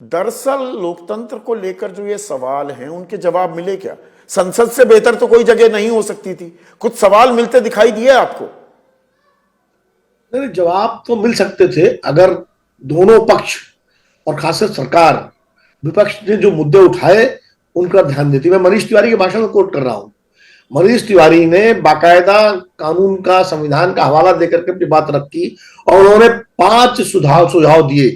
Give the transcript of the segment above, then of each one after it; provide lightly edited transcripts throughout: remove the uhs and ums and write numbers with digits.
दरअसल लोकतंत्र को लेकर जो ये सवाल हैं उनके जवाब मिले क्या? संसद से बेहतर तो कोई जगह नहीं हो सकती थी। कुछ सवाल मिलते दिखाई दिए आपको? नहीं, जवाब तो मिल सकते थे अगर दोनों पक्ष और खासकर सरकार, विपक्ष ने जो मुद्दे उठाए उनका ध्यान देती। मैं मनीष तिवारी के भाषण को कोट कर रहा हूं। मनीष तिवारी ने बाकायदा कानून का, संविधान का हवाला देकर के अपनी बात रखी और उन्होंने 5 सुझाव दिए,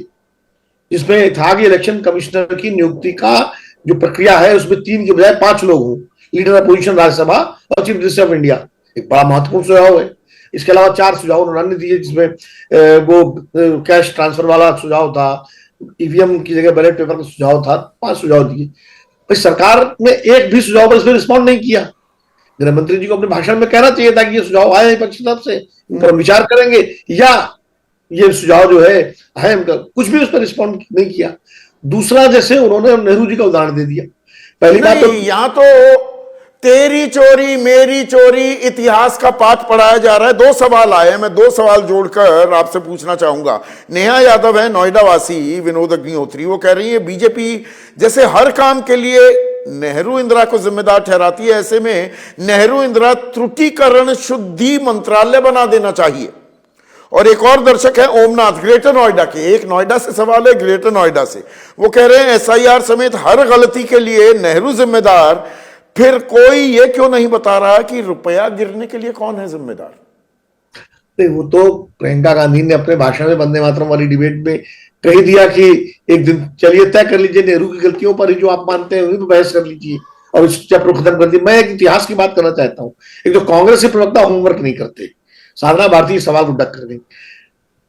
जिसमें था कि इलेक्शन कमिश्नर की नियुक्ति का जो प्रक्रिया है उसमें 3 के बजाय 5 लोग हों, लीडर अपोजिशन राज्यसभा और चीफ जस्टिस ऑफ इंडिया। एक बड़ा महत्वपूर्ण सुझाव है। इसके अलावा 4 सुझाव उन्होंने दिए, जिसमें वो कैश ट्रांसफर वाला सुझाव था, ईवीएम की जगह बैलेट पेपर का सुझाव था। 5 सुझाव दिए। सरकार ने एक भी सुझाव पर इसमें रिस्पॉन्ड नहीं किया। गृह मंत्री जी को अपने भाषण में कहना चाहिए था कि ये सुझाव आए विपक्ष की तरफ से, इन पर विचार करेंगे, या ये सुझाव जो है कुछ भी उस पर रिस्पॉन्ड नहीं किया। दूसरा, जैसे उन्होंने नेहरू जी का उदाहरण दे दिया। पहली बात तो यहां तो तेरी चोरी मेरी चोरी इतिहास का पाठ पढ़ाया जा रहा है। 2 सवाल आए, मैं 2 सवाल जोड़कर आपसे पूछना चाहूंगा। नेहा यादव है नोएडा वासी, विनोद अग्निहोत्री, वो कह रही है बीजेपी जैसे हर काम के लिए नेहरू इंदिरा को जिम्मेदार ठहराती है, ऐसे में नेहरू इंदिरा त्रुटिकरण शुद्धि मंत्रालय बना देना चाहिए। और एक और दर्शक है ओमनाथ, ग्रेटर नोएडा के, एक नोएडा से सवाल है, ग्रेटर नोएडा से, वो कह रहे हैं एसआईआर समेत हर गलती के लिए नेहरू जिम्मेदार, फिर कोई ये क्यों नहीं बता रहा कि रुपया गिरने के लिए कौन है जिम्मेदार? नहीं, वो तो प्रियंका गांधी ने अपने भाषण में वंदे मातरम वाली डिबेट में कह दिया कि एक दिन चलिए तय कर लीजिए नेहरू की गलतियों पर ही जो आप मानते हैं उन्हीं पर बहस कर लीजिए और इस चैप्टर को खत्म कर दीजिए। मैं एक इतिहास की बात करना चाहता हूँ। एक तो कांग्रेस के प्रवक्ता होमवर्क नहीं करते, साधना भारती सवाल को डक कर गई।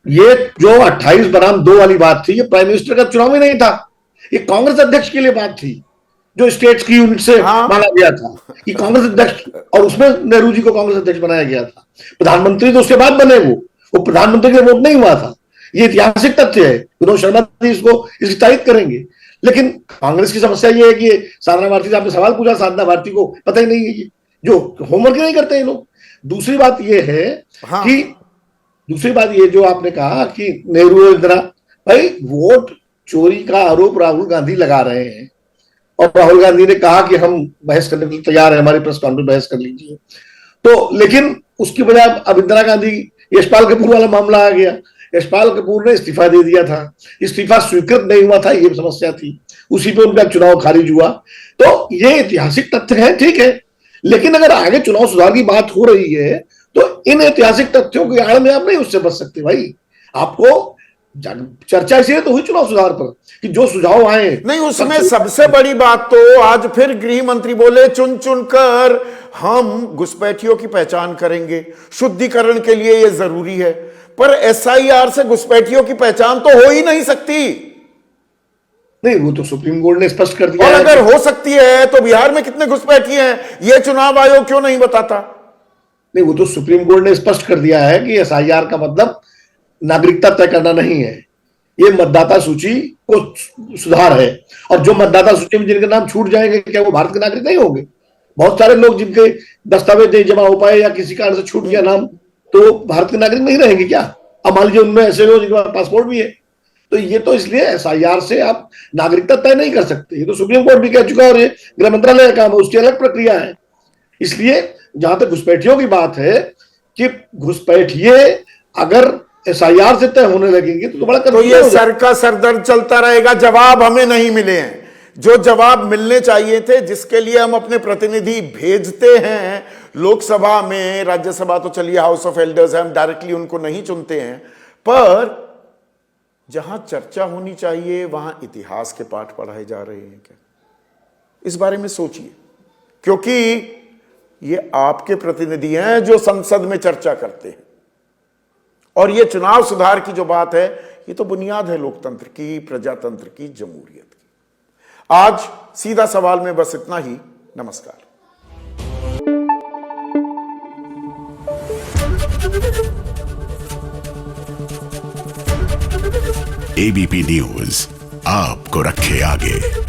ये जो 28 बनाम 2 वाली बात थी, ये प्राइम मिनिस्टर का चुनाव ही नहीं था, ये कांग्रेस अध्यक्ष के लिए बात थी, जो स्टेट्स की यूनिट से माना गया था कि कांग्रेस अध्यक्ष, और उसमें नेहरू जी को कांग्रेस अध्यक्ष बनाया गया था। प्रधानमंत्री तो उसके बाद बने, वो प्रधानमंत्री के वोट नहीं हुआ था। ये ऐतिहासिक तथ्य है। विनोद शर्मा जी इसकी तारीफ करेंगे। लेकिन कांग्रेस की समस्या ये है कि साधना भारती से आपने सवाल पूछा, साधना भारती को पता ही नहीं है ये, जो होमवर्क नहीं करते ये लोग। दूसरी बात ये है कि दूसरी बात ये जो आपने कहा कि नेहरू इंदिरा, भाई वोट चोरी का आरोप राहुल गांधी लगा रहे हैं और राहुल गांधी ने कहा कि हम बहस करने के लिए तैयार है, हमारी प्रेस कॉन्फ्रेंस बहस कर लीजिए। तो लेकिन उसकी बजाय अब इंदिरा गांधी, यशपाल कपूर वाला मामला आ गया। यशपाल कपूर ने इस्तीफा दे दिया था, इस्तीफा स्वीकृत नहीं हुआ था, ये समस्या थी, उसी पे उनका चुनाव खारिज हुआ। तो ये ऐतिहासिक तथ्य है, ठीक है, लेकिन अगर आगे चुनाव सुधार की बात हो रही है तो इन ऐतिहासिक तथ्यों की आड़ में आप नहीं उससे बच सकते। भाई आपको चर्चा इसलिए तो हुई चुनाव सुधार पर कि जो सुझाव आए, नहीं उसमें सबसे बड़ी बात तो आज फिर गृह मंत्री बोले चुन चुन कर हम घुसपैठियों की पहचान करेंगे, शुद्धिकरण के लिए यह जरूरी है। पर एसआईआर से घुसपैठियों की पहचान तो हो ही नहीं सकती। नहीं, वो तो सुप्रीम कोर्ट ने स्पष्ट कर दिया। और अगर हो सकती है तो बिहार में कितने घुसपैठी हैं, यह चुनाव आयोग क्यों नहीं बताता? नहीं, वो तो सुप्रीम कोर्ट ने स्पष्ट कर दिया है कि एसआईआर का मतलब नागरिकता तय करना नहीं है, ये मतदाता सूची को सुधार है। और जो मतदाता सूची में जिनके नाम छूट जाएंगे, क्या वो भारत के नागरिक नहीं होंगे? बहुत सारे लोग जिनके दस्तावेज नहीं जमा हो पाए या किसी कारण से छूट गया नाम, तो भारत के नागरिक नहीं रहेंगे क्या? अब मान लीजिए उनमें ऐसे लोग जिनके पास पासपोर्ट भी है। तो ये तो इसलिए एसआईआर से आप नागरिकता तय नहीं कर सकते, ये तो सुप्रीम कोर्ट भी कह चुका है और ये गृह मंत्रालय का काम है, उसकी अलग प्रक्रिया है। इसलिए जहां तक घुसपैठियों की बात है कि घुसपैठिए अगर एसआईआर से तय होने लगेंगे तो बड़ा, तो ये सर का सरदर्द चलता रहेगा। जवाब हमें नहीं मिले हैं जो जवाब मिलने चाहिए थे, जिसके लिए हम अपने प्रतिनिधि भेजते हैं लोकसभा में, राज्यसभा तो चलिए हाउस ऑफ एल्डर्स है, हम डायरेक्टली उनको नहीं चुनते हैं। पर जहां चर्चा होनी चाहिए वहां इतिहास के पाठ पढ़ाए जा रहे हैं क्या? इस बारे में सोचिए, क्योंकि ये आपके प्रतिनिधि हैं जो संसद में चर्चा करते हैं। और ये चुनाव सुधार की जो बात है, ये तो बुनियाद है लोकतंत्र की, प्रजातंत्र की, जमहूरियत की। आज सीधा सवाल में बस इतना ही। नमस्कार। एबीपी न्यूज आपको रखे आगे।